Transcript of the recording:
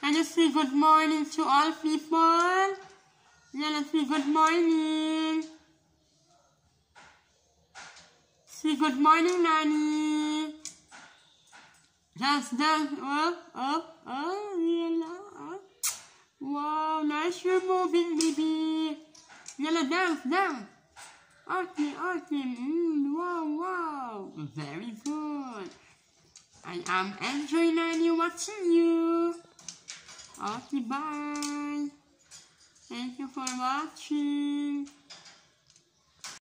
Can you say good morning to all people? Yeah, let's say good morning. Say good morning, Nanny. Dance, dance. Yeah. Wow, nice you're moving, baby. Yeah, dance, dance. Okay. Wow. Very good. I am enjoying Nanny watching you. Okay, bye. Thank you for watching.